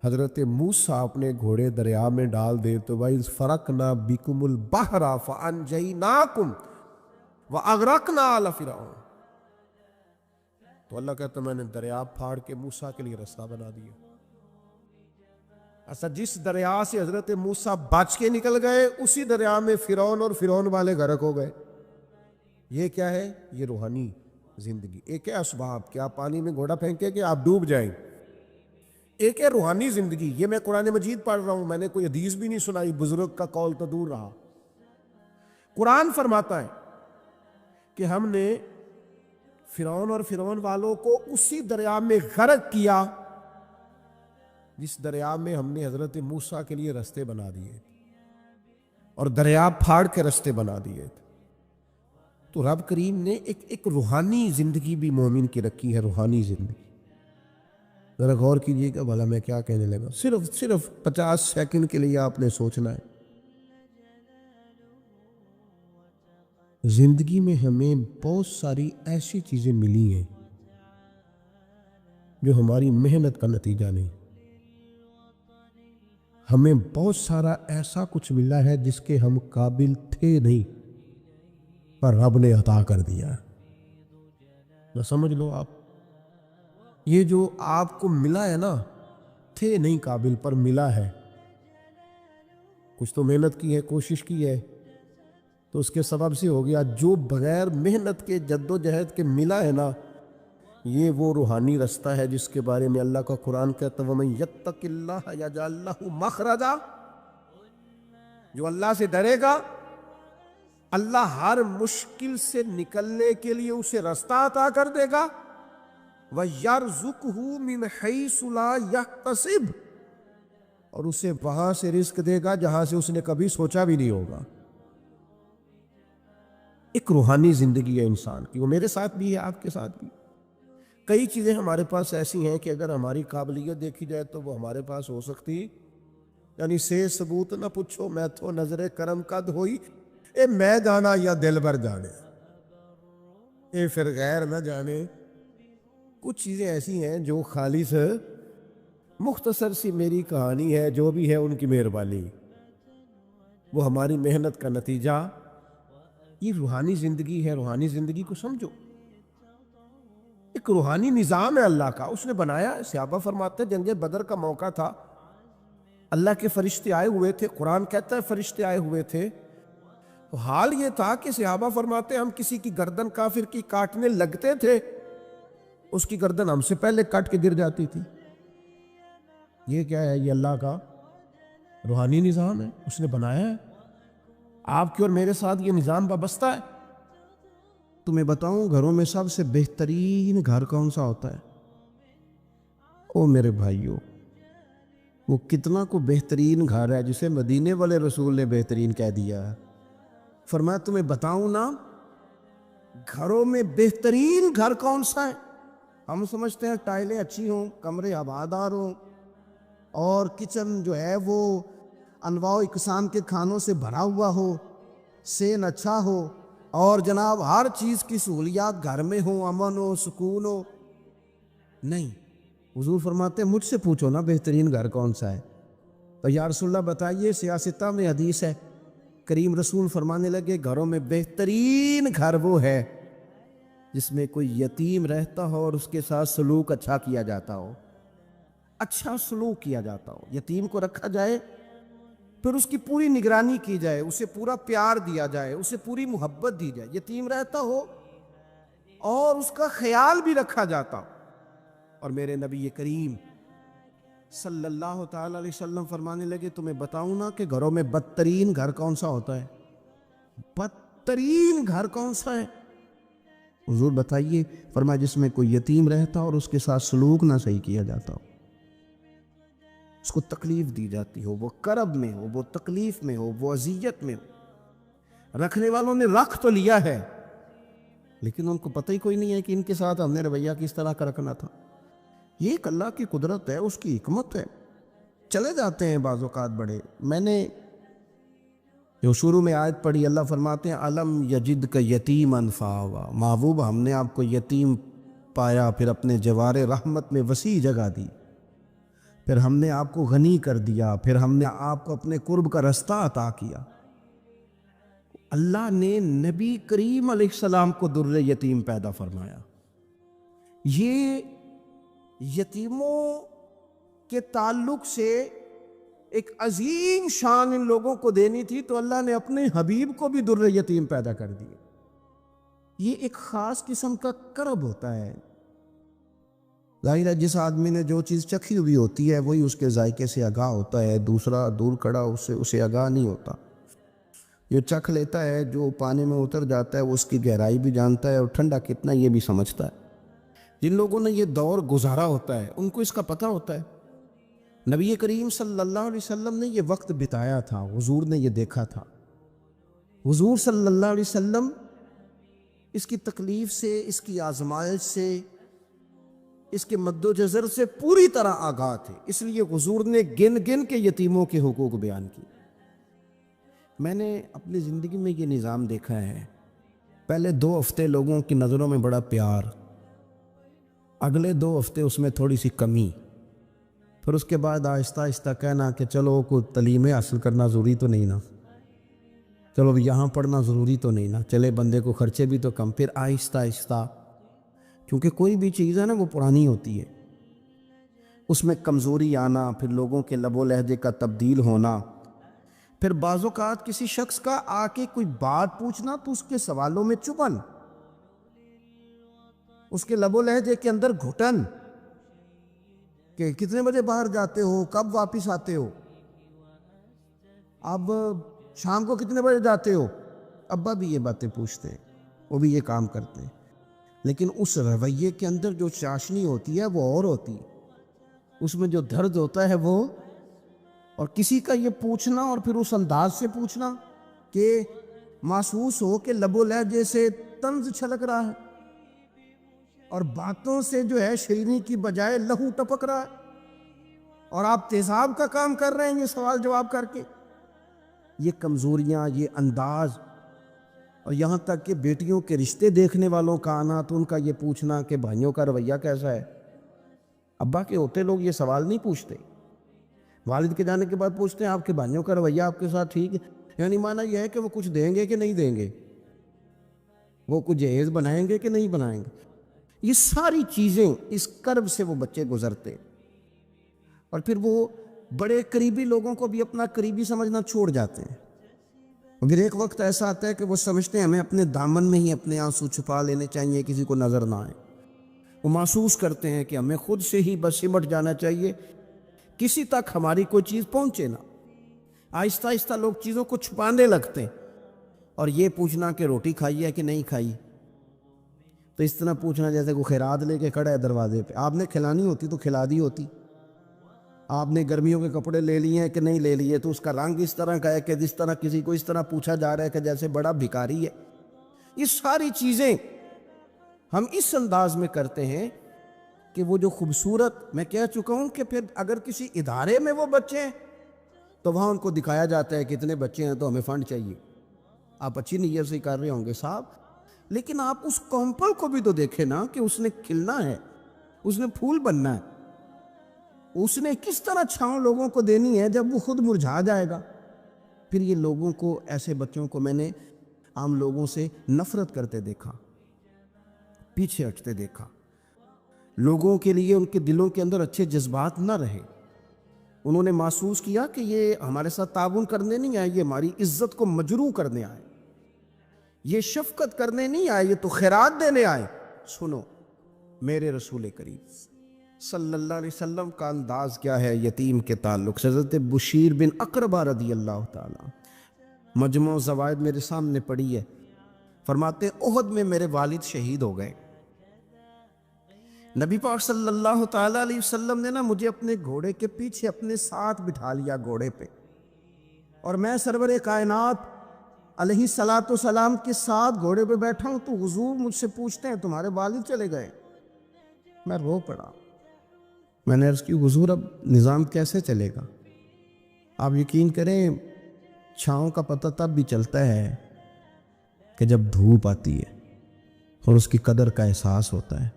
حضرت موسیٰ اپنے گھوڑے دریا میں ڈال دے تو وَإِذْ فَرَقْنَا بِكُمُ الْبَحْرَ فَأَنْجَيْنَاكُمْ وَأَغْرَقْنَا آلَ فِرْعَوْنَ، تو اللہ کہتا میں نے دریا پھاڑ کے موسیٰ کے لیے رستہ بنا دیا۔ اچھا، جس دریا سے حضرت موسیٰ بچ کے نکل گئے اسی دریا میں فرعون اور فرعون والے غرق ہو گئے۔ یہ کیا ہے؟ یہ روحانی زندگی۔ ایک ہے اسباب کہ آپ پانی میں گھوڑا پھینکے کہ آپ ڈوب جائیں، ایک ہے روحانی زندگی۔ یہ میں قرآن مجید پڑھ رہا ہوں، میں نے کوئی حدیث بھی نہیں سنائی، بزرگ کا قول تو دور رہا۔ قرآن فرماتا ہے کہ ہم نے فرعون اور فرعون والوں کو اسی دریا میں غرق کیا جس دریا میں ہم نے حضرت موسیٰ کے لیے رستے بنا دیے اور دریا پھاڑ کے رستے بنا دیے۔ تو رب کریم نے ایک روحانی زندگی بھی مومن کی رکھی ہے، روحانی زندگی۔ ذرا غور کیجئے کہ بھلا میں کیا کہنے لگا، صرف 50 سیکنڈ کے لیے آپ نے سوچنا ہے۔ زندگی میں ہمیں بہت ساری ایسی چیزیں ملی ہیں جو ہماری محنت کا نتیجہ نہیں۔ ہمیں بہت سارا ایسا کچھ ملا ہے جس کے ہم قابل تھے نہیں، پر رب نے عطا کر دیا۔ نہ سمجھ لو آپ، یہ جو آپ کو ملا ہے نا، تھے نہیں قابل پر ملا ہے۔ کچھ تو محنت کی ہے، کوشش کی ہے، تو اس کے سبب سے ہو گیا۔ جو بغیر محنت کے، جد و جہد کے ملا ہے نا، یہ وہ روحانی رستہ ہے جس کے بارے میں اللہ کا قرآن کہتا ہے وَمَن يَتَّقِ اللَّهَ يَجْعَل لَّهُ مَخْرَجًا، جو اللہ سے ڈرے گا اللہ ہر مشکل سے نکلنے کے لیے اسے رستہ عطا کر دے گا۔ وَيَرْزُقْهُ مِنْ حَيْثُ لَا يَحْتَسِبُ، اور اسے وہاں سے رزق دے گا جہاں سے اس نے کبھی سوچا بھی نہیں ہوگا۔ ایک روحانی زندگی ہے انسان کی، وہ میرے ساتھ بھی ہے، آپ کے ساتھ بھی۔ کئی چیزیں ہمارے پاس ایسی ہیں کہ اگر ہماری قابلیت دیکھی جائے تو وہ ہمارے پاس ہو سکتی، یعنی سے ثبوت نہ پوچھو میں تو نظر کرم قد ہوئی، اے میں جانا یا دل بھر جانے، اے پھر غیر نہ جانے۔ کچھ چیزیں ایسی ہیں جو خالص مختصر سی میری کہانی ہے، جو بھی ہے ان کی مہربانی، وہ ہماری محنت کا نتیجہ۔ یہ روحانی زندگی ہے، روحانی زندگی کو سمجھو۔ ایک روحانی نظام ہے اللہ کا، اس نے بنایا۔ صحابہ فرماتے ہیں جنگ بدر کا موقع تھا، اللہ کے فرشتے آئے ہوئے تھے، قرآن کہتا ہے فرشتے آئے ہوئے تھے، تو حال یہ تھا کہ صحابہ فرماتے ہیں ہم کسی کی گردن کافر کی کاٹنے لگتے تھے، اس کی گردن ہم سے پہلے کٹ کے گر جاتی تھی۔ یہ کیا ہے؟ یہ اللہ کا روحانی نظام ہے، اس نے بنایا ہے۔ آپ کی اور میرے ساتھ یہ نظام وابستہ ہے۔ تمہیں بتاؤں گھروں میں سب سے بہترین گھر کون سا ہوتا ہے؟ او میرے بھائیوں، وہ کتنا کو بہترین گھر ہے جسے مدینے والے رسول نے بہترین کہہ دیا ہے۔ فرمایا تمہیں بتاؤں نا گھروں میں بہترین گھر کون سا ہے؟ ہم سمجھتے ہیں ٹائلیں اچھی ہوں، کمرے ہوادار ہوں، اور کچن جو ہے وہ انواع و اقسام کے کھانوں سے بھرا ہوا ہو، سین اچھا ہو، اور جناب ہر چیز کی سہولیات گھر میں ہو، امن ہو، سکون ہو۔ نہیں، حضور فرماتے ہیں مجھ سے پوچھو نا بہترین گھر کون سا ہے؟ تو یا رسول اللہ بتائیے، سیاستہ میں حدیث ہے، کریم رسول فرمانے لگے گھروں میں بہترین گھر وہ ہے جس میں کوئی یتیم رہتا ہو اور اس کے ساتھ سلوک اچھا کیا جاتا ہو، اچھا سلوک کیا جاتا ہو، یتیم کو رکھا جائے، پھر اس کی پوری نگرانی کی جائے، اسے پورا پیار دیا جائے، اسے پوری محبت دی جائے، یتیم رہتا ہو اور اس کا خیال بھی رکھا جاتا ہو۔ اور میرے نبی کریم صلی اللہ تعالی علیہ وسلم فرمانے لگے تمہیں بتاؤں نا کہ گھروں میں بدترین گھر کون سا ہوتا ہے؟ بدترین گھر کون سا ہے؟ حضور بتائیے، فرمایا جس میں کوئی یتیم رہتا اور اس کے ساتھ سلوک نہ صحیح کیا جاتا ہو، اس کو تکلیف دی جاتی ہو، وہ کرب میں ہو، وہ تکلیف میں ہو، وہ اذیت میں ہو۔ رکھنے والوں نے رکھ تو لیا ہے لیکن ان کو پتہ ہی کوئی نہیں ہے کہ ان کے ساتھ ہم نے رویہ کس طرح کا رکھنا تھا۔ یہ ایک اللہ کی قدرت ہے، اس کی حکمت ہے۔ چلے جاتے ہیں بعض اوقات بڑے، میں نے جو شروع میں آیت پڑھی، اللہ فرماتے ہیں علم یجدک یتیما فآویٰ، محبوب ہم نے آپ کو یتیم پایا، پھر اپنے جوار رحمت میں وسیع جگہ دی، پھر ہم نے آپ کو غنی کر دیا، پھر ہم نے آپ کو اپنے قرب کا رستہ عطا کیا۔ اللہ نے نبی کریم علیہ السلام کو در یتیم پیدا فرمایا۔ یہ یتیموں کے تعلق سے ایک عظیم شان ان لوگوں کو دینی تھی، تو اللہ نے اپنے حبیب کو بھی در یتیم پیدا کر دیا۔ یہ ایک خاص قسم کا کرب ہوتا ہے۔ ظاہر ہے جس آدمی نے جو چیز چکھی ہوئی ہوتی ہے وہی اس کے ذائقے سے آگاہ ہوتا ہے، دوسرا دور کھڑا اسے آگاہ نہیں ہوتا۔ جو چکھ لیتا ہے، جو پانی میں اتر جاتا ہے، وہ اس کی گہرائی بھی جانتا ہے اور ٹھنڈا کتنا یہ بھی سمجھتا ہے۔ جن لوگوں نے یہ دور گزارا ہوتا ہے ان کو اس کا پتہ ہوتا ہے۔ نبی کریم صلی اللہ علیہ وسلم نے یہ وقت بتایا تھا، حضور نے یہ دیکھا تھا۔ حضور صلی اللہ علیہ وسلم اس کی تکلیف سے، اس کی آزمائش سے، اس کے مد و جزر سے پوری طرح آگاہ تھے، اس لیے حضور نے گن گن کے یتیموں کے حقوق بیان کی۔ میں نے اپنی زندگی میں یہ نظام دیکھا ہے، پہلے 2 ہفتے لوگوں کی نظروں میں بڑا پیار، اگلے 2 ہفتے اس میں تھوڑی سی کمی، پھر اس کے بعد آہستہ آہستہ کہنا کہ چلو کوئی تعلیم حاصل کرنا ضروری تو نہیں نا، چلو یہاں پڑھنا ضروری تو نہیں نا، چلے بندے کو خرچے بھی تو کم، پھر آہستہ آہستہ، کیونکہ کوئی بھی چیز ہے نا وہ پرانی ہوتی ہے، اس میں کمزوری آنا، پھر لوگوں کے لب و لہجے کا تبدیل ہونا، پھر بعض اوقات کسی شخص کا آ کے کوئی بات پوچھنا تو اس کے سوالوں میں چبھن، اس کے لب و لہجے کے اندر گھٹن کہ کتنے بجے باہر جاتے ہو، کب واپس آتے ہو، اب شام کو کتنے بجے جاتے ہو۔ ابا بھی یہ باتیں پوچھتے ہیں، وہ بھی یہ کام کرتے ہیں، لیکن اس رویے کے اندر جو چاشنی ہوتی ہے وہ اور ہوتی ہے، اس میں جو درد ہوتا ہے وہ، اور کسی کا یہ پوچھنا اور پھر اس انداز سے پوچھنا کہ محسوس ہو کہ لب و لہجے سے طنز چھلک رہا ہے اور باتوں سے جو ہے شیرینی کی بجائے لہو ٹپک رہا ہے، اور آپ تیزاب کا کام کر رہے ہیں یہ سوال جواب کر کے۔ یہ کمزوریاں، یہ انداز، اور یہاں تک کہ بیٹیوں کے رشتے دیکھنے والوں کا آنا تو ان کا یہ پوچھنا کہ بھائیوں کا رویہ کیسا ہے۔ ابا کے ہوتے لوگ یہ سوال نہیں پوچھتے، والد کے جانے کے بعد پوچھتے ہیں آپ کے بھائیوں کا رویہ آپ کے ساتھ ٹھیک ہے، یعنی معنی یہ ہے کہ وہ کچھ دیں گے کہ نہیں دیں گے، وہ کچھ جہیز بنائیں گے کہ نہیں بنائیں گے۔ یہ ساری چیزیں اس کرب سے وہ بچے گزرتے، اور پھر وہ بڑے قریبی لوگوں کو بھی اپنا قریبی سمجھنا چھوڑ جاتے ہیں، اور پھر ایک وقت ایسا آتا ہے کہ وہ سمجھتے ہیں ہمیں اپنے دامن میں ہی اپنے آنسو چھپا لینے چاہیے، کسی کو نظر نہ آئے۔ وہ محسوس کرتے ہیں کہ ہمیں خود سے ہی بس سمٹ جانا چاہیے، کسی تک ہماری کوئی چیز پہنچے نہ۔ آہستہ آہستہ لوگ چیزوں کو چھپانے لگتے ہیں، اور یہ پوچھنا کہ روٹی کھائی ہے کہ نہیں کھائی، تو اس طرح پوچھنا جیسے کوئی خیرات لے کے کھڑا ہے دروازے پہ، آپ نے کھلانی ہوتی تو کھلا دی ہوتی۔ آپ نے گرمیوں کے کپڑے لے لیے ہیں کہ نہیں لے لیے، تو اس کا رنگ اس طرح کا ہے کہ جس طرح کسی کو اس طرح پوچھا جا رہا ہے کہ جیسے بڑا بھکاری ہے۔ یہ ساری چیزیں ہم اس انداز میں کرتے ہیں کہ وہ جو خوبصورت، میں کہہ چکا ہوں کہ پھر اگر کسی ادارے میں وہ بچے ہیں تو وہاں ان کو دکھایا جاتا ہے کہ اتنے بچے ہیں تو ہمیں فنڈ چاہیے۔ آپ اچھی نیت سے کر رہے ہوں گے صاحب، لیکن آپ اس کومپل کو بھی تو دیکھیں نا کہ اس نے کھلنا ہے، اس نے پھول بننا ہے، اس نے کس طرح چھاؤں لوگوں کو دینی ہے جب وہ خود مرجھا جائے گا۔ پھر یہ لوگوں کو، ایسے بچوں کو میں نے عام لوگوں سے نفرت کرتے دیکھا، پیچھے ہٹتے دیکھا، لوگوں کے لیے ان کے دلوں کے اندر اچھے جذبات نہ رہے۔ انہوں نے محسوس کیا کہ یہ ہمارے ساتھ تعاون کرنے نہیں آئے، یہ ہماری عزت کو مجروح کرنے آئے، یہ شفقت کرنے نہیں آئے، یہ تو خیرات دینے آئے۔ سنو، میرے رسول کریم صلی اللہ علیہ وسلم کا انداز کیا ہے یتیم کے تعلق سے۔ حضرت بشیر بن اقربہ رضی اللہ تعالیٰ، مجموع زوائد میرے سامنے پڑی ہے، فرماتے احد میں میرے والد شہید ہو گئے۔ نبی پاک صلی اللہ تعالیٰ علیہ وسلم نے مجھے اپنے گھوڑے کے پیچھے اپنے ساتھ بٹھا لیا گھوڑے پہ، اور میں سرور کائنات علیہ الصلاۃ والسلام کے ساتھ گھوڑے پہ بیٹھا ہوں، تو حضور مجھ سے پوچھتے ہیں تمہارے والد چلے گئے؟ میں رو پڑا، میں نے عرض کی حضور اب نظام کیسے چلے گا؟ آپ یقین کریں چھاؤں کا پتہ تب بھی چلتا ہے کہ جب دھوپ آتی ہے اور اس کی قدر کا احساس ہوتا ہے۔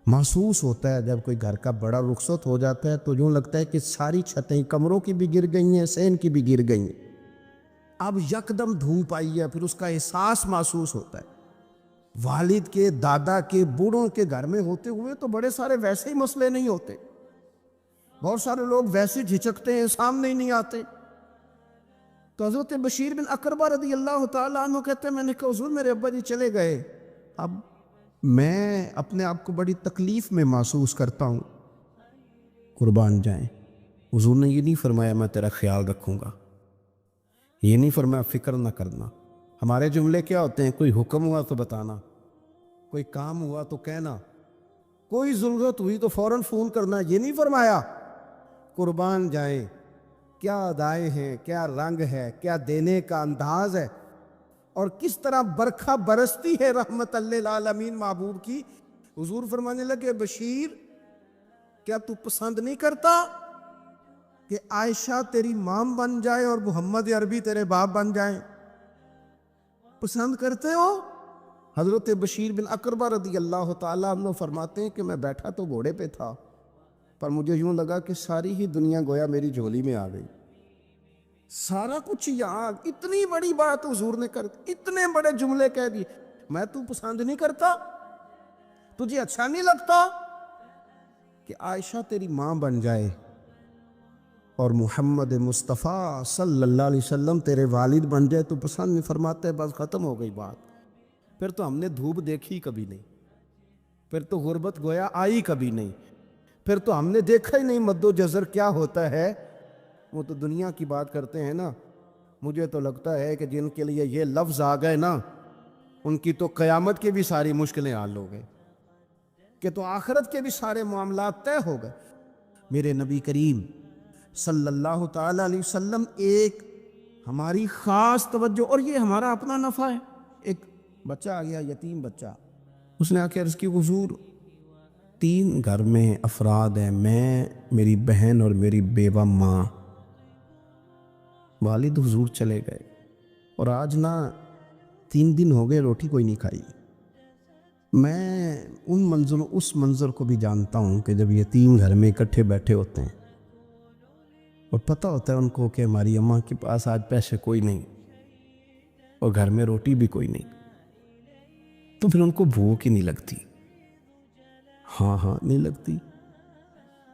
محسوس ہوتا ہے جب کوئی گھر کا بڑا رخصت ہو جاتا ہے تو یوں لگتا ہے کہ ساری چھتیں کمروں کی بھی گر گئی ہیں، صحن کی بھی گر گئی ہیں۔ اب یکدم دھوپ آئی ہے، پھر اس کا احساس محسوس ہوتا ہے۔ والد کے، دادا کے، بوڑھوں کے گھر میں ہوتے ہوئے تو بڑے سارے ویسے ہی مسئلے نہیں ہوتے، بہت سارے لوگ ویسے جھجکتے ہیں، سامنے ہی نہیں آتے۔ تو حضرت بشیر بن اقربہ رضی اللہ تعالیٰ عنہ کہتے ہیں میں نے کہا حضور میرے ابا جی چلے گئے، اب میں اپنے آپ کو بڑی تکلیف میں محسوس کرتا ہوں۔ قربان جائیں، حضور نے یہ نہیں فرمایا میں تیرا خیال رکھوں گا، یہ نہیں فرمایا فکر نہ کرنا۔ ہمارے جملے کیا ہوتے ہیں؟ کوئی حکم ہوا تو بتانا، کوئی کام ہوا تو کہنا، کوئی ضرورت ہوئی تو فوراً فون کرنا، یہ نہیں فرمایا۔ قربان جائیں، کیا ادائیں ہیں، کیا رنگ ہے، کیا دینے کا انداز ہے، اور کس طرح برکھا برستی ہے رحمت للعالمین محبوب کی۔ حضور فرمانے لگے بشیر کیا تو پسند نہیں کرتا کہ عائشہ تیری ماں بن جائے اور محمد عربی تیرے باپ بن جائیں؟ پسند کرتے ہو؟ حضرت بشیر بن اقربہ رضی اللہ تعالیٰ عنہ فرماتے ہیں کہ میں بیٹھا تو گھوڑے پہ تھا، پر مجھے یوں لگا کہ ساری ہی دنیا گویا میری جھولی میں آ گئی، سارا کچھ یہاں، اتنی بڑی بات حضور نے کر دی، اتنے بڑے جملے کہہ دیے۔ میں تو پسند نہیں کرتا، تجھے اچھا نہیں لگتا کہ عائشہ تیری ماں بن جائے اور محمد مصطفیٰ صلی اللہ علیہ وسلم تیرے والد بن جائے تو پسند نہیں؟ فرماتے ہیں بس ختم ہو گئی بات، پھر تو ہم نے دھوپ دیکھی کبھی نہیں، پھر تو غربت گویا آئی کبھی نہیں، پھر تو ہم نے دیکھا ہی نہیں مد و جزر کیا ہوتا ہے۔ وہ تو دنیا کی بات کرتے ہیں نا، مجھے تو لگتا ہے کہ جن کے لیے یہ لفظ آ گئے نا ان کی تو قیامت کی بھی ساری مشکلیں حل ہو گئے، کہ تو آخرت کے بھی سارے معاملات طے ہو گئے۔ میرے نبی کریم صلی اللہ تعالیٰ علیہ وسلم ایک ہماری خاص توجہ، اور یہ ہمارا اپنا نفع ہے۔ ایک بچہ آ گیا، یتیم بچہ، اس نے آ کے عرض کی حضور 3 گھر میں افراد ہیں، میں، میری بہن اور میری بیوہ ماں، والد حضور چلے گئے اور آج نہ 3 دن ہو گئے روٹی کوئی نہیں کھائی۔ میں اس منظر کو بھی جانتا ہوں کہ جب یتیم گھر میں اکٹھے بیٹھے ہوتے ہیں اور پتہ ہوتا ہے ان کو کہ ہماری اماں کے پاس آج پیسے کوئی نہیں اور گھر میں روٹی بھی کوئی نہیں، تو پھر ان کو بھوک ہی نہیں لگتی۔ ہاں نہیں لگتی۔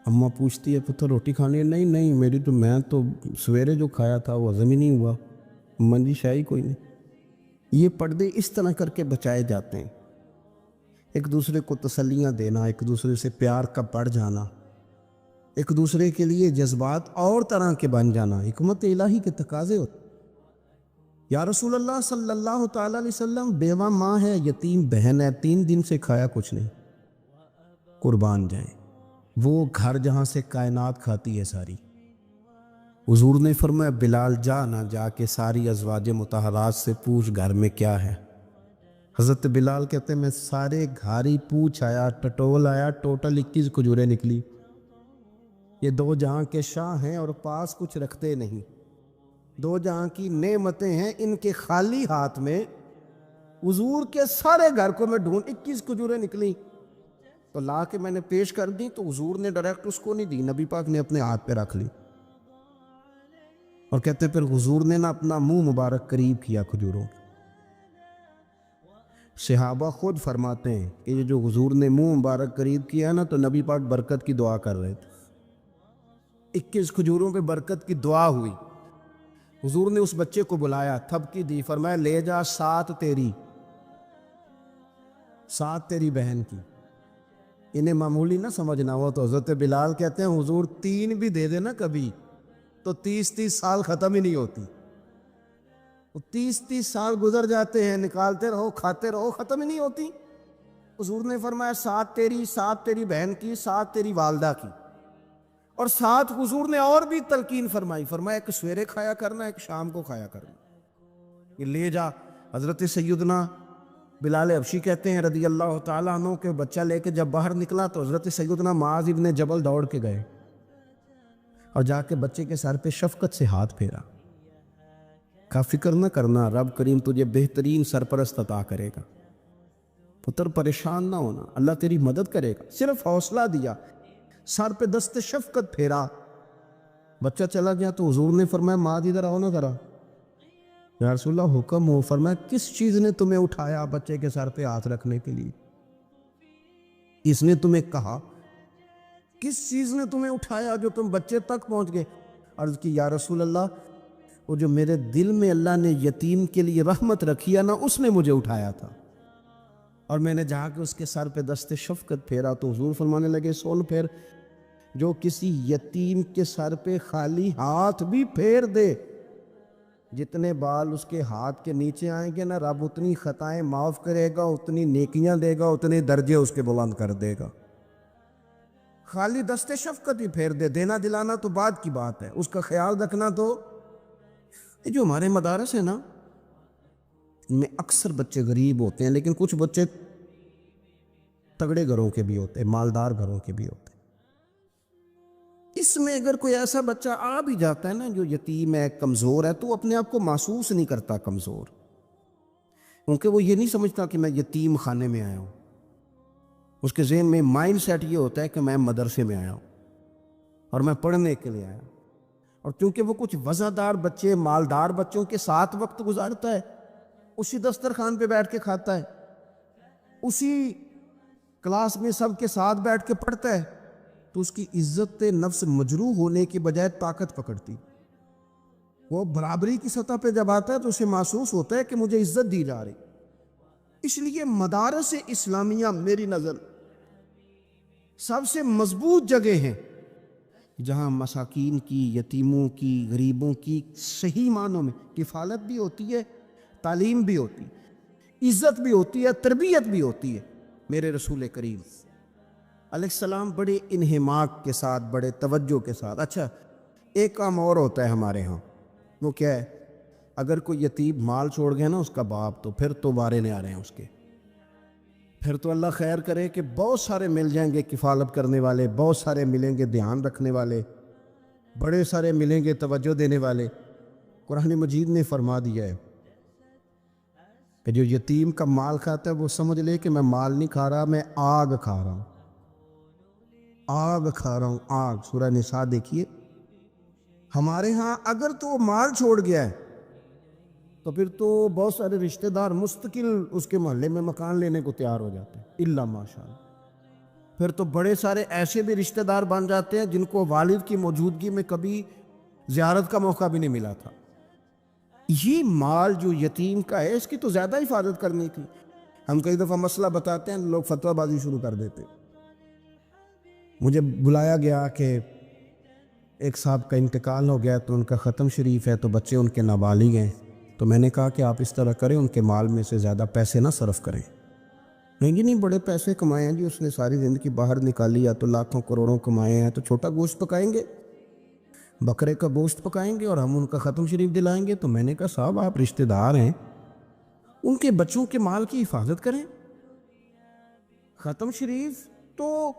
اماں پوچھتی ہے پتہ روٹی کھانی ہے؟ نہیں میں تو سویرے جو کھایا تھا وہ ہضم ہی نہیں ہوا، اماں جی شاہی کوئی نہیں۔ یہ پردے اس طرح کر کے بچائے جاتے ہیں، ایک دوسرے کو تسلیاں دینا، ایک دوسرے سے پیار کا بڑھ جانا، ایک دوسرے کے لیے جذبات اور طرح کے بن جانا، حکمت الہی کے تقاضے ہوتے۔ یا رسول اللہ صلی اللہ تعالیٰ علیہ وسلم بیوہ ماں ہے، یتیم بہن ہے، 3 دن سے کھایا کچھ نہیں۔ قربان جائیں، وہ گھر جہاں سے کائنات کھاتی ہے ساری۔ حضور نے فرمایا بلال جا کے ساری ازواج مطہرات سے پوچھ گھر میں کیا ہے۔ حضرت بلال کہتے ہیں میں سارے گھاری پوچھ آیا، ٹٹول آیا، ٹوٹل 21 کھجوریں نکلی۔ یہ 2 جہاں کے شاہ ہیں اور پاس کچھ رکھتے نہیں، 2 جہاں کی نعمتیں ہیں، ان کے خالی ہاتھ میں حضور کے سارے گھر کو میں ڈھونڈ 21 کھجوریں نکلی تو لا کے میں نے پیش کر دی، تو حضور نے ڈائریکٹ اس کو نہیں دی، نبی پاک نے اپنے ہاتھ پہ رکھ لی، اور کہتے پھر حضور نے نا اپنا منہ مبارک قریب کیا کھجوروں۔ صحابہ خود فرماتے ہیں کہ یہ جو حضور نے منہ مبارک قریب کیا نا تو نبی پاک برکت کی دعا کر رہے تھے، 21 کھجوروں پہ برکت کی دعا ہوئی۔ حضور نے اس بچے کو بلایا، تھپکی دی، فرمایا لے جا 7 تیری، 7 تیری بہن کی۔ انہیں معمولی نہ سمجھنا ہو تو حضرت بلال کہتے ہیں حضور 3 بھی دے دینا کبھی تو 30 سال ختم ہی نہیں ہوتی، 30 سال گزر جاتے ہیں، نکالتے رہو کھاتے رہو، ختم ہی نہیں ہوتی۔ حضور نے فرمایا 7 تیری، 7 تیری بہن کی، 7 تیری والدہ کی، اور 7 حضور نے اور بھی تلقین فرمائی، فرمایا ایک سویرے کھایا کرنا، ایک شام کو کھایا کرنا، یہ لے جا۔ حضرت سیدنا بلال حبشی کہتے ہیں رضی اللہ تعالیٰ عنہ کہ بچہ لے کے جب باہر نکلا تو حضرت سیدنا معاذ ابن جبل دوڑ کے گئے اور جا کے بچے کے سر پہ شفقت سے ہاتھ پھیرا، کہا فکر نہ کرنا، رب کریم تجھے بہترین سرپرست عطا کرے گا۔ پتر پریشان نہ ہونا، اللہ تیری مدد کرے گا، صرف حوصلہ دیا، سر پہ دست شفقت پھیرا۔ بچہ چلا گیا تو حضور نے فرمایا ماں ادھر آؤ نا ذرا۔ یا رسول اللہ حکم ہو۔ فرمایا کس چیز نے تمہیں اٹھایا بچے کے سر پہ ہاتھ رکھنے کے لیے؟ اس نے تمہیں کہا، کس چیز نے تمہیں اٹھایا جو تم بچے تک پہنچ گئے؟ عرض کی یا رسول اللہ وہ جو میرے دل میں اللہ نے یتیم کے لیے رحمت رکھی ہے نا، اس نے مجھے اٹھایا تھا، اور میں نے جا کے اس کے سر پہ دست شفقت پھیرا تو حضور فرمانے لگے سن پھر، جو کسی یتیم کے سر پہ خالی ہاتھ بھی پھیر دے، جتنے بال اس کے ہاتھ کے نیچے آئیں گے نا، رب اتنی خطائیں معاف کرے گا، اتنی نیکیاں دے گا، اتنے درجے اس کے بلند کر دے گا۔ خالی دست شفقت ہی پھیر دے، دینا دلانا تو بعد کی بات ہے، اس کا خیال رکھنا تو۔ یہ جو ہمارے مدارس ہیں نا، ان میں اکثر بچے غریب ہوتے ہیں، لیکن کچھ بچے تگڑے گھروں کے بھی ہوتے ہیں، مالدار گھروں کے بھی ہوتے ہیں۔ اس میں اگر کوئی ایسا بچہ آ بھی جاتا ہے نا جو یتیم ہے، کمزور ہے، تو اپنے آپ کو محسوس نہیں کرتا کمزور، کیونکہ وہ یہ نہیں سمجھتا کہ میں یتیم خانے میں آیا ہوں۔ اس کے ذہن میں مائنڈ سیٹ یہ ہوتا ہے کہ میں مدرسے میں آیا ہوں اور میں پڑھنے کے لیے آیا ہوں۔ اور کیونکہ وہ کچھ وزادار بچے، مالدار بچوں کے ساتھ وقت گزارتا ہے، اسی دسترخوان پہ بیٹھ کے کھاتا ہے، اسی کلاس میں سب کے ساتھ بیٹھ کے پڑھتا ہے، تو اس کی عزت نفس مجروح ہونے کی بجائے طاقت پکڑتی۔ وہ برابری کی سطح پہ جب آتا ہے تو اسے محسوس ہوتا ہے کہ مجھے عزت دی جا رہی۔ اس لیے مدارس اسلامیہ میری نظر سب سے مضبوط جگہ ہیں جہاں مساکین کی، یتیموں کی، غریبوں کی صحیح معنوں میں کفالت بھی ہوتی ہے، تعلیم بھی ہوتی ہے، عزت بھی ہوتی ہے، تربیت بھی ہوتی ہے۔ میرے رسول کریم علیہ السلام بڑے انہماک کے ساتھ، بڑے توجہ کے ساتھ۔ اچھا ایک کام اور ہوتا ہے ہمارے ہاں، وہ کیا ہے؟ اگر کوئی یتیم مال چھوڑ گیا نا اس کا باپ، تو پھر تو وارے نہیں آ رہے ہیں اس کے، پھر تو اللہ خیر کرے کہ بہت سارے مل جائیں گے کفالت کرنے والے، بہت سارے ملیں گے دھیان رکھنے والے، بڑے سارے ملیں گے توجہ دینے والے۔ قرآن مجید نے فرما دیا ہے کہ جو یتیم کا مال کھاتا ہے وہ سمجھ لے کہ میں مال نہیں کھا رہا، میں آگ کھا رہا ہوں، آگ کھا رہا ہوں، آگ۔ سورہ نساء دیکھیے۔ ہمارے ہاں اگر تو وہ مال چھوڑ گیا ہے تو پھر تو بہت سارے رشتہ دار مستقل اس کے محلے میں مکان لینے کو تیار ہو جاتے ہیں، الا ماشاءاللہ۔ پھر تو بڑے سارے ایسے بھی رشتہ دار بن جاتے ہیں جن کو والد کی موجودگی میں کبھی زیارت کا موقع بھی نہیں ملا تھا۔ یہ مال جو یتیم کا ہے اس کی تو زیادہ حفاظت کرنی تھی۔ ہم کئی دفعہ مسئلہ بتاتے ہیں، لوگ فتویٰ بازی شروع کر دیتے۔ مجھے بلایا گیا کہ ایک صاحب کا انتقال ہو گیا تو ان کا ختم شریف ہے، تو بچے ان کے نابالغ ہیں، تو میں نے کہا کہ آپ اس طرح کریں، ان کے مال میں سے زیادہ پیسے نہ صرف کریں۔ نہیں جی نہیں، بڑے پیسے کمائے ہیں جی، اس نے ساری زندگی باہر نکالی، یا تو لاکھوں کروڑوں کمائے ہیں، تو چھوٹا گوشت پکائیں گے، بکرے کا گوشت پکائیں گے اور ہم ان کا ختم شریف دلائیں گے۔ تو میں نے کہا صاحب آپ رشتہ دار ہیں، ان کے بچوں کے مال کی حفاظت کریں۔ ختم شریف تو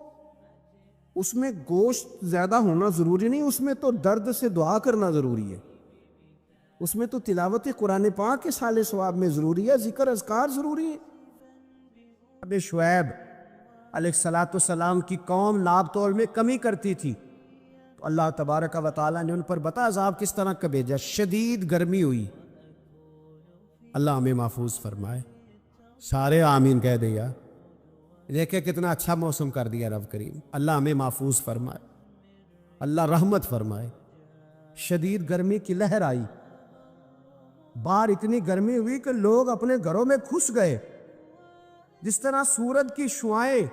اس میں گوشت زیادہ ہونا ضروری نہیں، اس میں تو درد سے دعا کرنا ضروری ہے، اس میں تو تلاوت قرآن پاک کے سالے ثواب میں ضروری ہے، ذکر اذکار ضروری ہے۔ اب شعیب علیہ السلام کی قوم ناب تول میں کمی کرتی تھی، تو اللہ تبارک و تعالیٰ نے ان پر بتا عذاب کس طرح کا بھیجا، شدید گرمی ہوئی۔ اللہ ہمیں محفوظ فرمائے، سارے آمین کہہ دیا۔ دیکھیں کتنا اچھا موسم کر دیا رب کریم، اللہ ہمیں محفوظ فرمائے، اللہ رحمت فرمائے۔ شدید گرمی کی لہر آئی، باہر اتنی گرمی ہوئی کہ لوگ اپنے گھروں میں گھس گئے۔ جس طرح سورج کی شعاعیں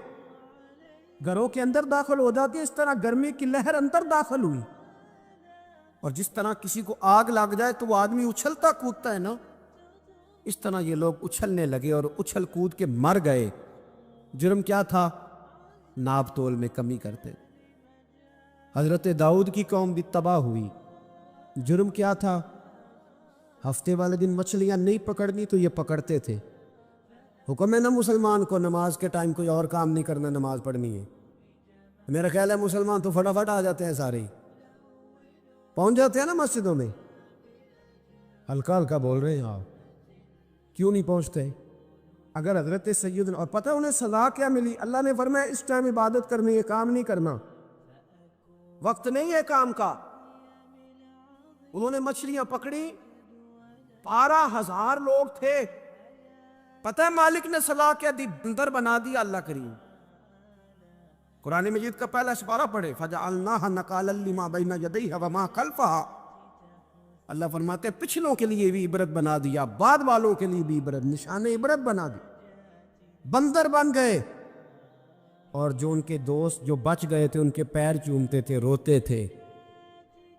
گھروں کے اندر داخل ہو جاتی ہے، اس طرح گرمی کی لہر اندر داخل ہوئی، اور جس طرح کسی کو آگ لگ جائے تو وہ آدمی اچھلتا کودتا ہے نا، اس طرح یہ لوگ اچھلنے لگے اور اچھل کود کے مر گئے۔ جرم کیا تھا؟ ناب تول میں کمی کرتے۔ حضرت داؤد کی قوم بھی تباہ ہوئی۔ جرم کیا تھا؟ ہفتے والے دن مچھلیاں نہیں پکڑنی تو یہ پکڑتے تھے۔ حکم ہے نا مسلمان کو نماز کے ٹائم کوئی اور کام نہیں کرنا، نماز پڑھنی ہے۔ میرا خیال ہے مسلمان تو فٹافٹ آ جاتے ہیں، سارے ہی پہنچ جاتے ہیں نا مسجدوں میں۔ ہلکا ہلکا بول رہے ہیں آپ، کیوں نہیں پہنچتے؟ اگر حضرت سیدنا، اور پتہ انہیں سزا کیا ملی؟ اللہ نے فرمایا اس ٹائم عبادت کرنی ہے، کام نہیں کرنا، وقت نہیں ہے کام کا۔ انہوں نے مچھلیاں پکڑی، 12,000 لوگ تھے، پتہ ہے مالک نے سزا کیا دی؟ بندر بنا دیا اللہ کریم۔ قرآن مجید کا پہلا سپارہ پڑھے، فَجَعَلْنَاهَا نَكَالًا لِمَا بَيْنَ يَدَيْهَا وَمَا خَلْفَهَا۔ اللہ فرماتے ہیں پچھلوں کے لیے بھی عبرت بنا دیا، بعد والوں کے لیے بھی عبرت، نشان عبرت بنا دی۔ بندر بن گئے، اور جو ان کے دوست جو بچ گئے تھے ان کے پیر چومتے تھے، روتے تھے۔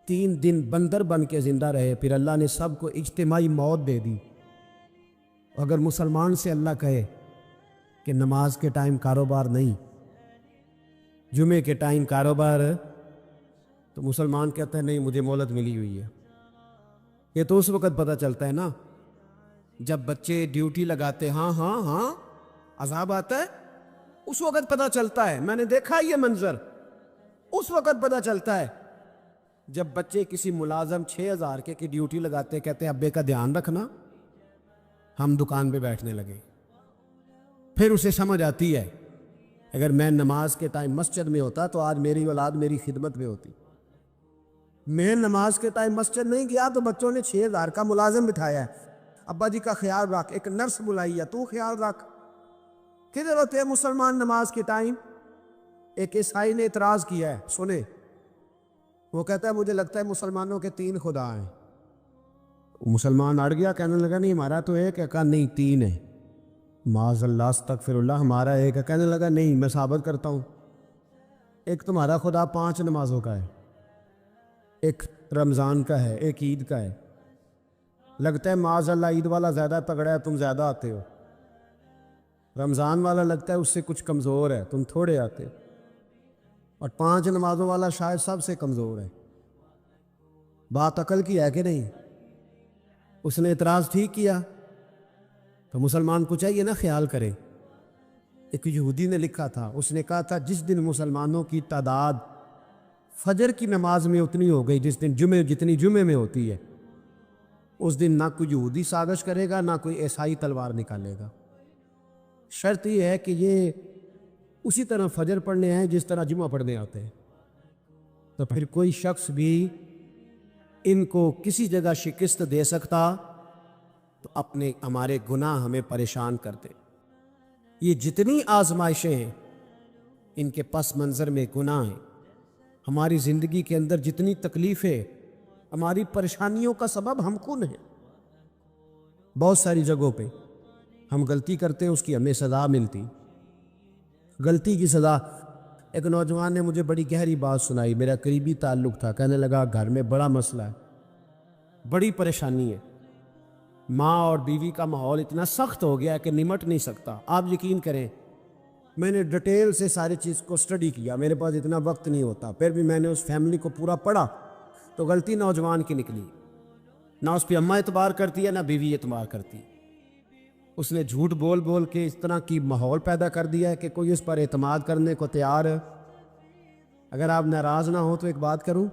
3 دن بندر بن کے زندہ رہے، پھر اللہ نے سب کو اجتماعی موت دے دی۔ اگر مسلمان سے اللہ کہے کہ نماز کے ٹائم کاروبار نہیں، جمعے کے ٹائم کاروبار، تو مسلمان کہتا ہے نہیں مجھے مہلت ملی ہوئی ہے۔ یہ تو اس وقت پتہ چلتا ہے نا جب بچے ڈیوٹی لگاتے، ہاں ہاں ہاں عذاب آتا ہے، اس وقت پتہ چلتا ہے۔ میں نے دیکھا یہ منظر، اس وقت پتہ چلتا ہے جب بچے کسی ملازم 6,000 کے کی ڈیوٹی لگاتے، کہتے ہیں ابے کا دھیان رکھنا، ہم دکان پہ بیٹھنے لگے۔ پھر اسے سمجھ آتی ہے اگر میں نماز کے ٹائم مسجد میں ہوتا تو آج میری اولاد میری خدمت میں ہوتی۔ میں نماز کے ٹائم مسجد نہیں گیا تو بچوں نے 6,000 کا ملازم بٹھایا ہے، ابا جی کا خیال رکھ، ایک نرس بلائی ہے تو خیال رکھ۔ کدھر ہوتے ہیں مسلمان نماز کے ٹائم؟ ایک عیسائی نے اعتراض کیا ہے، سنے، وہ کہتا ہے مجھے لگتا ہے مسلمانوں کے 3 خدا ہیں۔ مسلمان اڑ گیا، کہنے لگا نہیں ہمارا تو ایک ہے، کہا نہیں 3 ہے۔ معاذ اللہ استغفر اللہ، ہمارا ایک ہے، کہنے لگا نہیں میں ثابت کرتا ہوں، ایک تمہارا خدا 5 نمازوں کا ہے، ایک رمضان کا ہے، ایک عید کا ہے۔ لگتا ہے معاذ اللہ عید والا زیادہ تگڑا ہے، تم زیادہ آتے ہو، رمضان والا لگتا ہے اس سے کچھ کمزور ہے، تم تھوڑے آتے ہو، اور 5 نمازوں والا شاید سب سے کمزور ہے۔ بات عقل کی ہے کہ نہیں؟ اس نے اعتراض ٹھیک کیا، تو مسلمان کو چاہیے نا خیال کرے۔ ایک یہودی نے لکھا تھا، اس نے کہا تھا جس دن مسلمانوں کی تعداد فجر کی نماز میں اتنی ہو گئی جس دن جتنی جمعے میں ہوتی ہے، اس دن نہ کوئی یہودی سازش کرے گا، نہ کوئی عیسائی تلوار نکالے گا۔ شرط یہ ہے کہ یہ اسی طرح فجر پڑھنے ہیں جس طرح جمعہ پڑھنے آتے ہیں، تو پھر کوئی شخص بھی ان کو کسی جگہ شکست دے سکتا تو ہمارے گناہ ہمیں پریشان کرتے۔ یہ جتنی آزمائشیں ہیں ان کے پس منظر میں گناہ ہیں۔ ہماری زندگی کے اندر جتنی تکلیفیں، ہماری پریشانیوں کا سبب ہم کون ہیں۔ بہت ساری جگہوں پہ ہم غلطی کرتے ہیں، اس کی ہمیں سزا ملتی، غلطی کی سزا۔ ایک نوجوان نے مجھے بڑی گہری بات سنائی، میرا قریبی تعلق تھا، کہنے لگا گھر میں بڑا مسئلہ ہے، بڑی پریشانی ہے، ماں اور بیوی کا ماحول اتنا سخت ہو گیا ہے کہ نمٹ نہیں سکتا۔ آپ یقین کریں میں نے ڈیٹیل سے ساری چیز کو سٹڈی کیا، میرے پاس اتنا وقت نہیں ہوتا، پھر بھی میں نے اس فیملی کو پورا پڑھا، تو غلطی نوجوان کی نکلی، نہ اس پہ اماں اعتبار کرتی ہے نہ بیوی اعتبار کرتی۔ اس نے جھوٹ بول بول کے اس طرح کی ماحول پیدا کر دیا ہے کہ کوئی اس پر اعتماد کرنے کو تیار ہے۔ اگر آپ ناراض نہ ہو تو ایک بات کروں،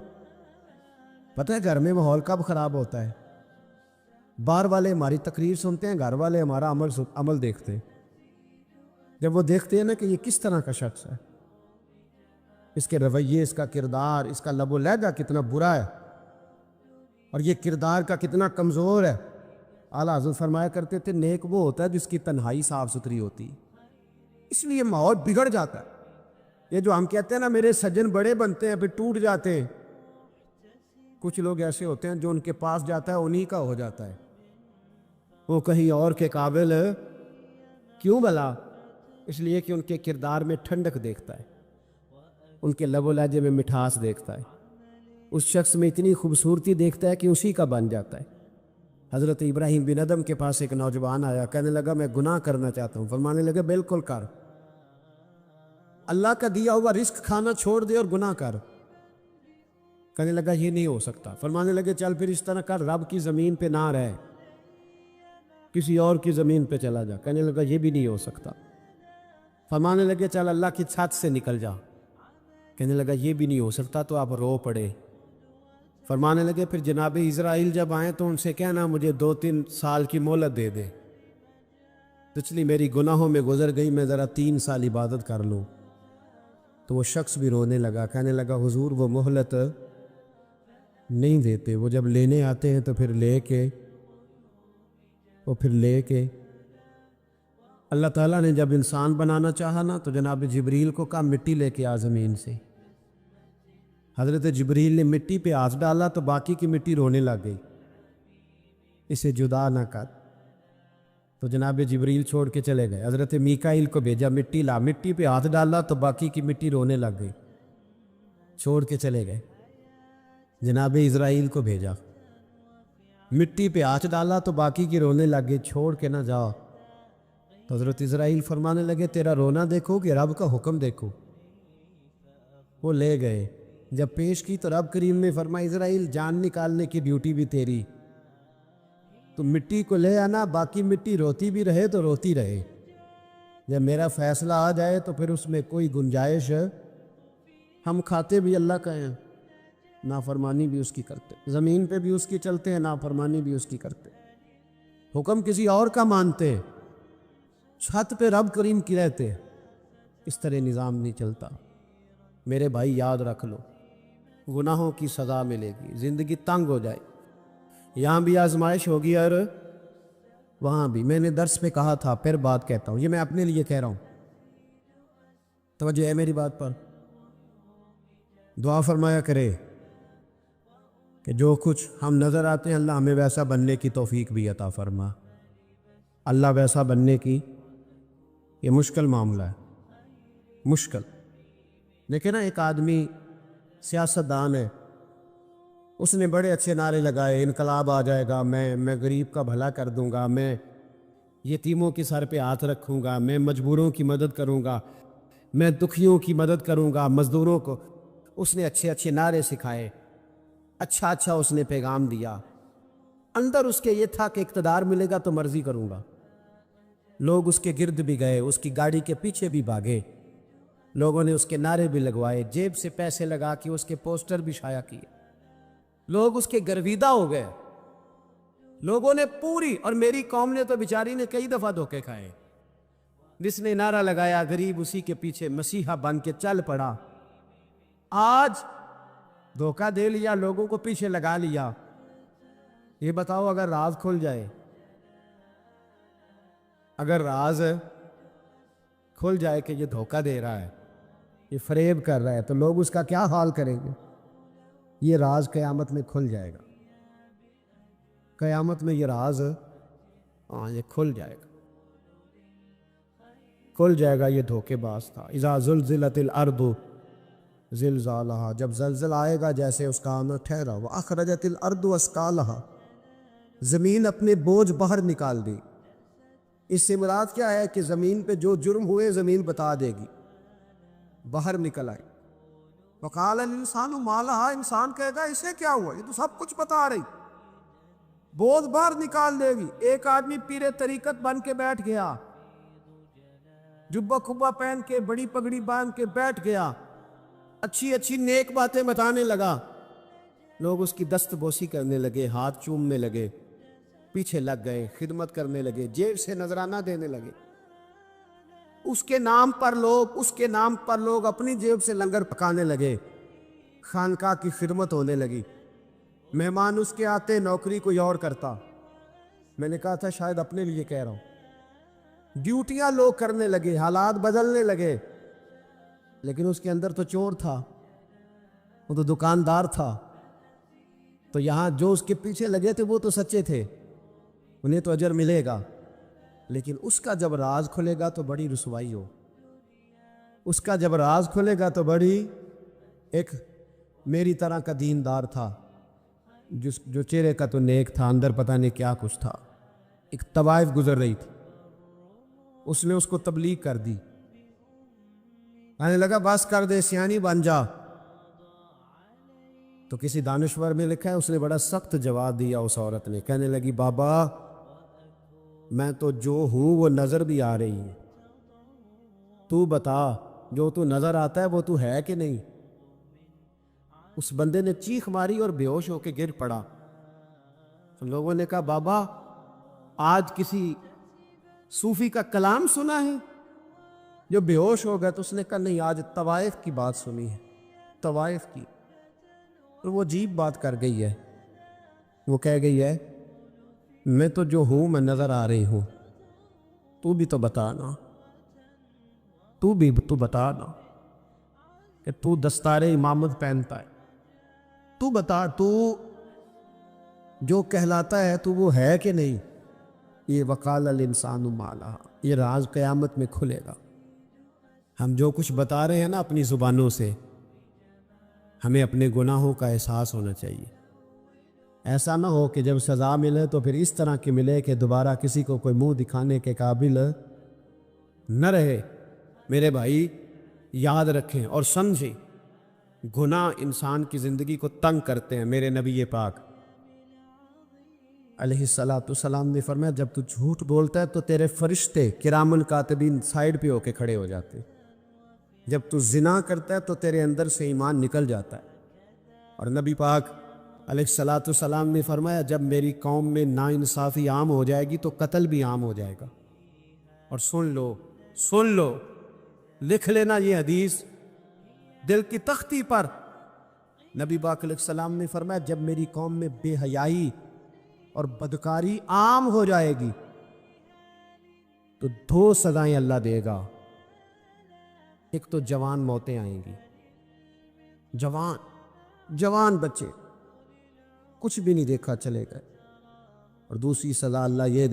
پتہ ہے گھر میں ماحول کب خراب ہوتا ہے؟ باہر والے ہماری تقریر سنتے ہیں، گھر والے ہمارا عمل دیکھتے ہیں۔ جب وہ دیکھتے ہیں نا کہ یہ کس طرح کا شخص ہے، اس کے رویے، اس کا کردار، اس کا لب و لہجہ کتنا برا ہے، اور یہ کردار کا کتنا کمزور ہے۔ اعلیٰ حضرت فرمایا کرتے تھے نیک وہ ہوتا ہے جس کی تنہائی صاف ستھری ہوتی، اس لیے ماحول بگڑ جاتا ہے۔ یہ جو ہم کہتے ہیں نا میرے سجن بڑے بنتے ہیں پھر ٹوٹ جاتے ہیں، کچھ لوگ ایسے ہوتے ہیں جو ان کے پاس جاتا ہے انہی کا ہو جاتا ہے، وہ کہیں اور کے قابل کیوں بھلا؟ اس لیے کہ ان کے کردار میں ٹھنڈک دیکھتا ہے، ان کے لب و لہجے میں مٹھاس دیکھتا ہے، اس شخص میں اتنی خوبصورتی دیکھتا ہے کہ اسی کا بن جاتا ہے۔ حضرت ابراہیم بن ادم کے پاس ایک نوجوان آیا، کہنے لگا میں گناہ کرنا چاہتا ہوں، فرمانے لگے بالکل کر، اللہ کا دیا ہوا رزق کھانا چھوڑ دے اور گناہ کر۔ کہنے لگا یہ نہیں ہو سکتا، فرمانے لگے چل پھر اس طرح کر، رب کی زمین پہ نہ رہ، کسی اور کی زمین پہ چلا جا۔ کہنے لگا یہ بھی نہیں ہو سکتا، فرمانے لگے چل اللہ کی چھت سے نکل جا۔ کہنے لگا یہ بھی نہیں ہو سکتا، تو آپ رو پڑے۔ فرمانے لگے پھر جناب اسرائیل جب آئیں تو ان سے کہنا مجھے 2-3 سال کی مہلت دے دے۔ پچھلی میری گناہوں میں گزر گئی، میں ذرا 3 سال عبادت کر لوں۔ تو وہ شخص بھی رونے لگا، کہنے لگا حضور وہ مہلت نہیں دیتے، وہ جب لینے آتے ہیں تو پھر لے کے اللہ تعالیٰ نے جب انسان بنانا چاہا نا تو جناب جبریل کو کہا مٹی لے کے آ زمین سے۔ حضرت جبریل نے مٹی پہ ہاتھ ڈالا تو باقی کی مٹی رونے لگ گئی، اسے جدا نہ کر۔ تو جناب جبریل چھوڑ کے چلے گئے۔ حضرت میکائیل کو بھیجا، مٹی لا، مٹی پہ ہاتھ ڈالا تو باقی کی مٹی رونے لگ گئی، چھوڑ کے چلے گئے۔ جناب اسرائیل کو بھیجا، مٹی پہ ہاتھ ڈالا تو باقی کی رونے لگ گئی، چھوڑ کے نہ جاؤ۔ تو حضرت اسرائیل فرمانے لگے تیرا رونا دیکھو کہ رب کا حکم دیکھو۔ وہ لے گئے، جب پیش کی تو رب کریم نے فرمایا اسرائیل جان نکالنے کی ڈیوٹی بھی تیری، تو مٹی کو لے آنا، باقی مٹی روتی بھی رہے تو روتی رہے، جب میرا فیصلہ آ جائے تو پھر اس میں کوئی گنجائش ہے۔ ہم کھاتے بھی اللہ کا ہیں، نافرمانی بھی اس کی کرتے، زمین پہ بھی اس کی چلتے ہیں، نافرمانی بھی اس کی کرتے، حکم کسی اور کا مانتے، چھت پہ رب کریم کی رہتے۔ اس طرح نظام نہیں چلتا۔ میرے بھائی یاد رکھ لو، گناہوں کی سزا ملے گی، زندگی تنگ ہو جائے، یہاں بھی آزمائش ہوگی اور وہاں بھی۔ میں نے درس پہ کہا تھا، پھر بات کہتا ہوں، یہ میں اپنے لیے کہہ رہا ہوں، توجہ ہے میری بات پر۔ دعا فرمایا کرے کہ جو کچھ ہم نظر آتے ہیں اللہ ہمیں ویسا بننے کی توفیق بھی عطا فرما۔ اللہ ویسا بننے کی یہ مشکل معاملہ ہے، مشکل۔ دیکھیں نا ایک آدمی سیاستدان ہے، اس نے بڑے اچھے نعرے لگائے، انقلاب آ جائے گا، میں غریب کا بھلا کر دوں گا، میں یتیموں کے سر پہ ہاتھ رکھوں گا، میں مجبوروں کی مدد کروں گا، میں دکھیوں کی مدد کروں گا، مزدوروں کو۔ اس نے اچھے اچھے نعرے سکھائے، اچھا اس نے پیغام دیا، اندر اس کے یہ تھا کہ اقتدار ملے گا تو مرضی کروں گا۔ لوگ اس کے گرد بھی گئے، اس کی گاڑی کے پیچھے بھی بھاگے، لوگوں نے اس کے نعرے بھی لگوائے، جیب سے پیسے لگا کے اس کے پوسٹر بھی شائع کیے، لوگ اس کے گرویدہ ہو گئے۔ لوگوں نے پوری، اور میری قوم نے تو بیچاری نے کئی دفعہ دھوکے کھائے، جس نے نعرہ لگایا غریب اسی کے پیچھے مسیحا بن کے چل پڑا۔ آج دھوکہ دے لیا، لوگوں کو پیچھے لگا لیا۔ یہ بتاؤ اگر راز کھل جائے، اگر راز کھل جائے کہ یہ دھوکہ دے رہا ہے، یہ فریب کر رہا ہے، تو لوگ اس کا کیا حال کریں گے؟ یہ راز قیامت میں کھل جائے گا، قیامت میں یہ راز یہ کھل جائے گا، کھل جائے گا۔ یہ دھوکے باز تھا۔ اذا زلزلت الارض زلزالہا، جب زلزلہ آئے گا جیسے اس کا آنا ٹھہرا، واخرجت الارض اثقالہا، زمین اپنے بوجھ باہر نکال دی۔ اس سے مراد کیا ہے کہ زمین پہ جو جرم ہوئے زمین بتا دے گی، باہر نکل آئی۔ وقال الانسان ما لہا، انسان کہے گا اسے کیا ہوا، یہ تو سب کچھ بتا رہی، بوجھ باہر نکال دے گی۔ ایک آدمی پیر طریقت بن کے بیٹھ گیا، جبہ کبہ پہن کے بڑی پگڑی باندھ کے بیٹھ گیا، اچھی اچھی نیک باتیں بتانے لگا، لوگ اس کی دست بوسی کرنے لگے، ہاتھ چومنے لگے، پیچھے لگ گئے، خدمت کرنے لگے، جیب سے نذرانہ دینے لگے۔ اس کے نام پر لوگ اپنی جیب سے لنگر پکانے لگے، خانقاہ کی خدمت ہونے لگی، مہمان اس کے آتے، نوکری کوئی اور کرتا۔ میں نے کہا تھا شاید اپنے لیے کہہ رہا ہوں، ڈیوٹیاں لوگ کرنے لگے، حالات بدلنے لگے، لیکن اس کے اندر تو چور تھا، وہ تو دکاندار تھا۔ تو یہاں جو اس کے پیچھے لگے تھے وہ تو سچے تھے، انہیں تو اجر ملے گا، لیکن اس کا جب راز کھلے گا تو بڑی رسوائی ہو۔ اس کا جب راز کھلے گا تو بڑی، ایک میری طرح کا دیندار تھا، جو چہرے کا تو نیک تھا، اندر پتہ نہیں کیا کچھ تھا۔ ایک طوائف گزر رہی تھی، اس نے اس کو تبلیغ کر دی، کہنے لگا بس کر دے، سیانی بن جا۔ تو کسی دانشور میں لکھا ہے اس نے بڑا سخت جواب دیا اس عورت نے، کہنے لگی بابا میں تو جو ہوں وہ نظر بھی آ رہی ہے، تو بتا جو تو نظر آتا ہے وہ تو ہے کہ نہیں؟ اس بندے نے چیخ ماری اور بے ہوش ہو کے گر پڑا۔ تو لوگوں نے کہا بابا آج کسی صوفی کا کلام سنا ہے؟ جو بے ہوش ہو گیا تو اس نے کہا نہیں، آج طوائف کی بات سنی ہے، طوائف کی۔ اور وہ عجیب بات کر گئی ہے، وہ کہہ گئی ہے میں تو جو ہوں میں نظر آ رہی ہوں، تو بھی تو بتا نا، تو بتا نا کہ تو دستار امامت پہنتا ہے، تو بتا، تو جو کہلاتا ہے تو وہ ہے کہ نہیں؟ یہ وقال الانسان ما لہا، یہ راز قیامت میں کھلے گا۔ ہم جو کچھ بتا رہے ہیں نا اپنی زبانوں سے، ہمیں اپنے گناہوں کا احساس ہونا چاہیے۔ ایسا نہ ہو کہ جب سزا ملے تو پھر اس طرح کی ملے کہ دوبارہ کسی کو کوئی منہ دکھانے کے قابل نہ رہے۔ میرے بھائی یاد رکھیں اور سمجھیں، گناہ انسان کی زندگی کو تنگ کرتے ہیں۔ میرے نبی پاک علیہ السلام نے فرمایا جب تو جھوٹ بولتا ہے تو تیرے فرشتے کرام الکاتبین سائیڈ پہ ہو کے کھڑے ہو جاتے ہیں، جب تو زنا کرتا ہے تو تیرے اندر سے ایمان نکل جاتا ہے۔ اور نبی پاک علیہ السلام نے فرمایا جب میری قوم میں ناانصافی عام ہو جائے گی تو قتل بھی عام ہو جائے گا۔ اور سن لو، لکھ لینا یہ حدیث دل کی تختی پر۔ نبی پاک علیہ السلام نے فرمایا جب میری قوم میں بے حیائی اور بدکاری عام ہو جائے گی تو 2 سزائیں اللہ دے گا۔ ایک تو جوان موتیں آئیں گی، جوان بچے کچھ بھی نہیں دیکھا چلے گئے، اور دوسری سزا اللہ یہ دے